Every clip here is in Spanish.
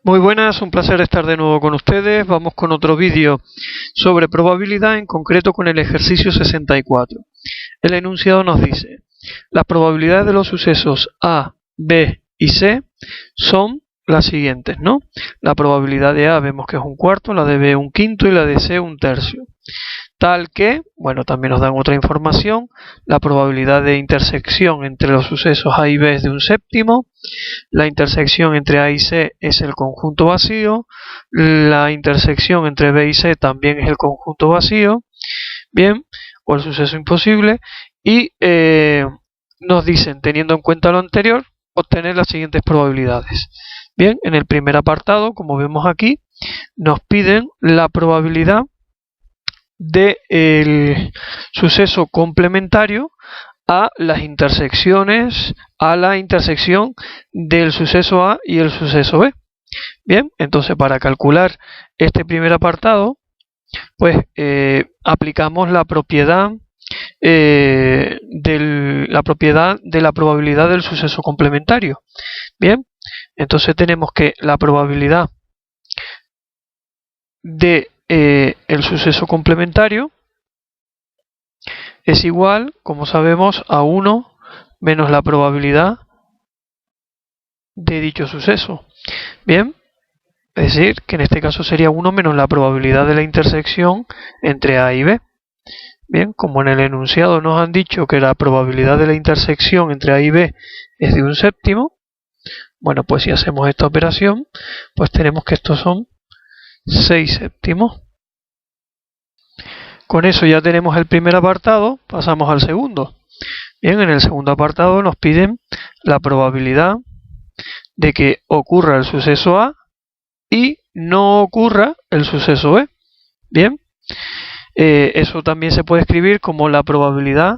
Muy buenas, un placer estar de nuevo con ustedes. Vamos con otro vídeo sobre probabilidad, en concreto con el ejercicio 64. El enunciado nos dice: las probabilidades de los sucesos A, B y C son las siguientes, ¿no? La probabilidad de A vemos que es un cuarto, la de B un quinto y la de C un tercio. Tal que, bueno, también nos dan otra información, la probabilidad de intersección entre los sucesos A y B es de un séptimo, la intersección entre A y C es el conjunto vacío, la intersección entre B y C también es el conjunto vacío, bien, o el suceso imposible, y nos dicen, teniendo en cuenta lo anterior, obtener las siguientes probabilidades. Bien, en el primer apartado, como vemos aquí, nos piden la probabilidad del suceso complementario a las intersecciones, a la intersección del suceso A y el suceso B. Bien, entonces para calcular este primer apartado, pues aplicamos la propiedad de la probabilidad del suceso complementario. Bien, entonces tenemos que la probabilidad de el suceso complementario es igual, como sabemos, a 1 menos la probabilidad de dicho suceso. Bien, es decir, que en este caso sería 1 menos la probabilidad de la intersección entre A y B. Bien, como en el enunciado nos han dicho que la probabilidad de la intersección entre A y B es de un séptimo, bueno, pues si hacemos esta operación, pues tenemos que estos son 6 séptimos. Con eso ya tenemos el primer apartado, pasamos al segundo. Bien, en el segundo apartado nos piden la probabilidad de que ocurra el suceso A y no ocurra el suceso B. Bien, eso también se puede escribir como la probabilidad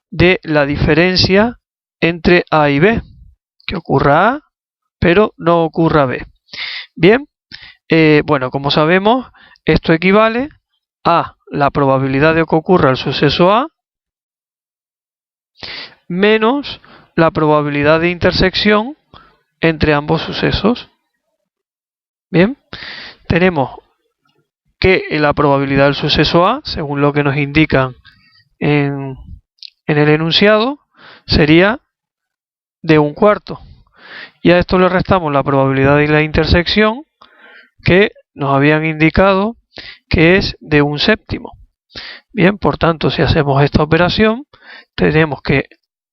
de la diferencia entre A y B, que ocurra A pero no ocurra B. Bien, bueno, como sabemos, esto equivale a la probabilidad de que ocurra el suceso A menos la probabilidad de intersección entre ambos sucesos. Bien, tenemos que la probabilidad del suceso A, según lo que nos indican en el enunciado, sería de un cuarto. Y a esto le restamos la probabilidad de la intersección, que nos habían indicado que es de un séptimo. Bien, por tanto, si hacemos esta operación, tenemos que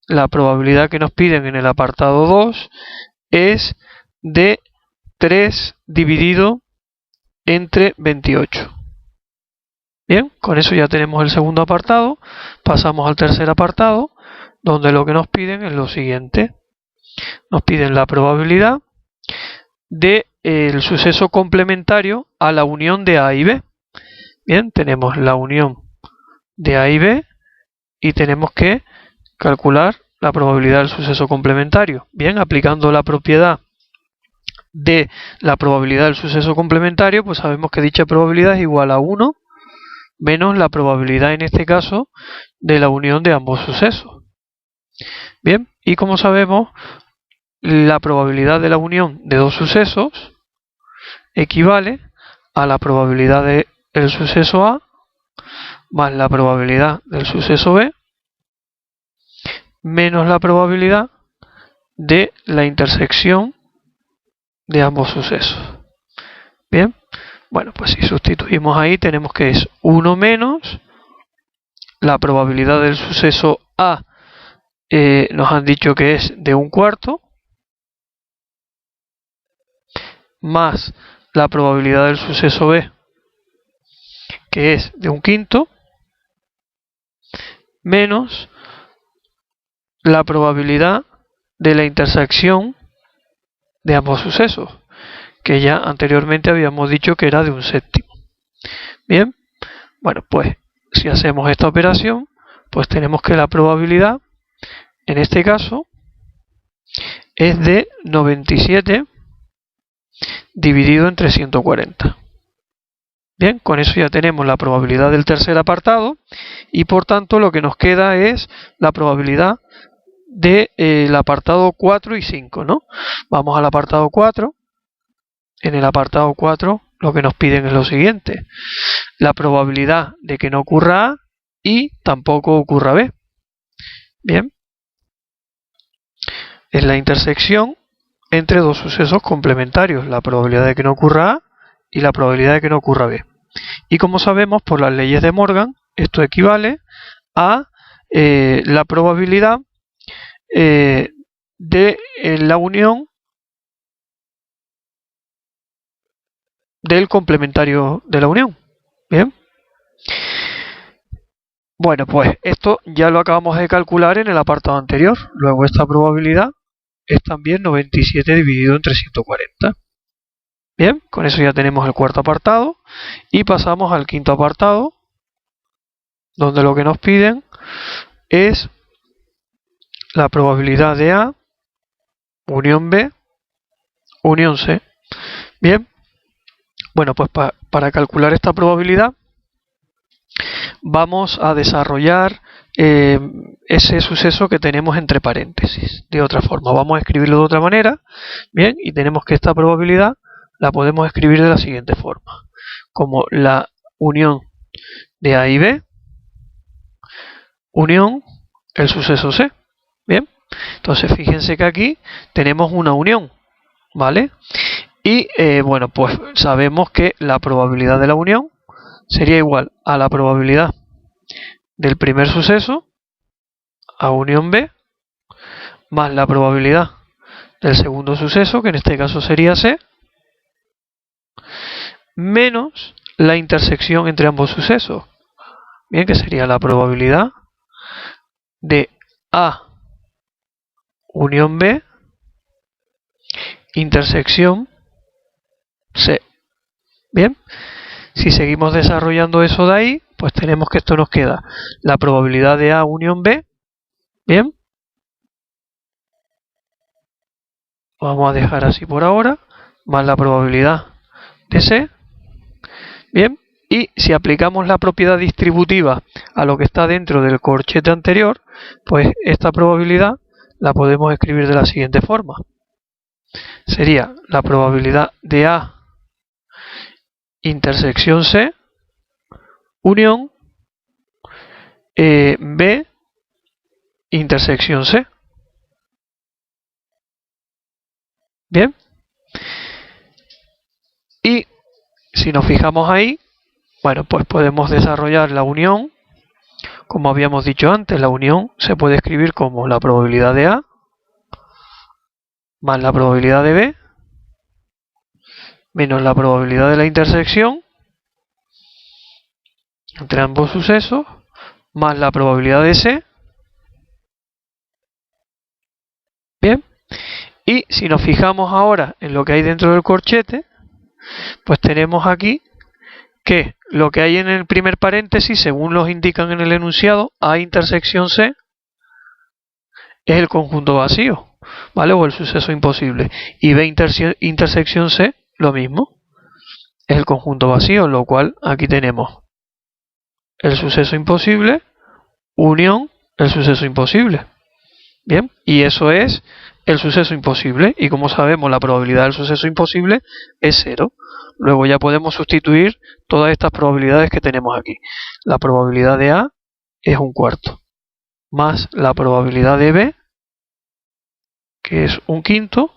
la probabilidad que nos piden en el apartado 2 es de 3 dividido entre 28. Bien, con eso ya tenemos el segundo apartado. Pasamos al tercer apartado, donde lo que nos piden es lo siguiente. Nos piden la probabilidad del suceso complementario a la unión de A y B. Bien, tenemos la unión de A y B y tenemos que calcular la probabilidad del suceso complementario. Bien, aplicando la propiedad de la probabilidad del suceso complementario, pues sabemos que dicha probabilidad es igual a 1 menos la probabilidad, en este caso, de la unión de ambos sucesos. Bien, y como sabemos, la probabilidad de la unión de dos sucesos equivale a la probabilidad del suceso A más la probabilidad del suceso B menos la probabilidad de la intersección de ambos sucesos. Bien, bueno, pues si sustituimos ahí, tenemos que es 1 menos la probabilidad del suceso A, nos han dicho que es de un cuarto, más la probabilidad del suceso B, que es de un quinto, menos la probabilidad de la intersección de ambos sucesos, que ya anteriormente habíamos dicho que era de un séptimo. Bien, bueno, pues si hacemos esta operación, pues tenemos que la probabilidad, en este caso, es de 97 dividido entre 140. Bien, con eso ya tenemos la probabilidad del tercer apartado y por tanto lo que nos queda es la probabilidad del apartado 4 y 5, ¿no? Vamos al apartado 4 en el apartado 4 lo que nos piden es lo siguiente: la probabilidad de que no ocurra A y tampoco ocurra B. Bien, es la intersección entre dos sucesos complementarios, la probabilidad de que no ocurra A y la probabilidad de que no ocurra B. Y como sabemos por las leyes de Morgan, esto equivale a la probabilidad de la unión del complementario de la unión. Bien. Bueno, pues esto ya lo acabamos de calcular en el apartado anterior. Luego esta probabilidad es también 97 dividido entre 140. Bien, con eso ya tenemos el cuarto apartado y pasamos al quinto apartado, donde lo que nos piden es la probabilidad de A unión B unión C. Bien, bueno, pues para calcular esta probabilidad vamos a desarrollar ese suceso que tenemos entre paréntesis. De otra forma, vamos a escribirlo de otra manera. Bien, y tenemos que esta probabilidad la podemos escribir de la siguiente forma: como la unión de A y B unión el suceso C. Bien, entonces fíjense que aquí tenemos una unión, ¿vale? Y bueno, pues sabemos que la probabilidad de la unión sería igual a la probabilidad del primer suceso, A unión B, más la probabilidad del segundo suceso, que en este caso sería C, menos la intersección entre ambos sucesos. Bien, que sería la probabilidad de A unión B intersección C. Bien, si seguimos desarrollando eso de ahí, pues tenemos que esto nos queda la probabilidad de A unión B. Bien, vamos a dejar así por ahora, más la probabilidad de C. Bien, y si aplicamos la propiedad distributiva a lo que está dentro del corchete anterior, pues esta probabilidad la podemos escribir de la siguiente forma: sería la probabilidad de A intersección C unión B intersección C. Bien, y si nos fijamos ahí, bueno, pues podemos desarrollar la unión. Como habíamos dicho antes, la unión se puede escribir como la probabilidad de A más la probabilidad de B menos la probabilidad de la intersección entre ambos sucesos más la probabilidad de C. Bien, y si nos fijamos ahora en lo que hay dentro del corchete, pues tenemos aquí que lo que hay en el primer paréntesis, según los indican en el enunciado, A intersección C es el conjunto vacío, ¿vale? O el suceso imposible. Y B intersección C, lo mismo, es el conjunto vacío, lo cual aquí tenemos el suceso imposible unión el suceso imposible. Bien, y eso es el suceso imposible, y como sabemos la probabilidad del suceso imposible es 0. Luego ya podemos sustituir todas estas probabilidades que tenemos aquí. La probabilidad de A es 1/4, más la probabilidad de B, que es 1/5,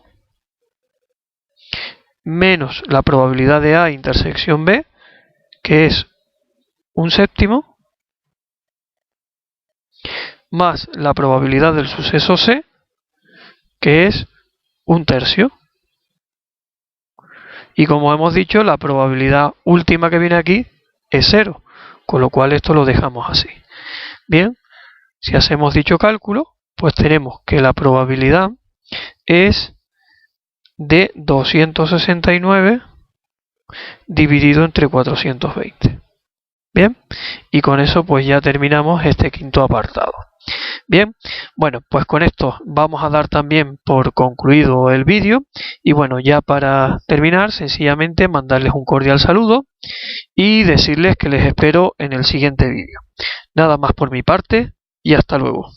menos la probabilidad de A intersección B, que es 1/7, más la probabilidad del suceso C, que es 1/3. Y como hemos dicho, la probabilidad última que viene aquí es 0, con lo cual esto lo dejamos así. Bien, si hacemos dicho cálculo, pues tenemos que la probabilidad es de 269 dividido entre 420. Bien, y con eso pues ya terminamos este quinto apartado. Bien, bueno, pues con esto vamos a dar también por concluido el vídeo. Y bueno, ya para terminar, sencillamente mandarles un cordial saludo y decirles que les espero en el siguiente vídeo. Nada más por mi parte y hasta luego.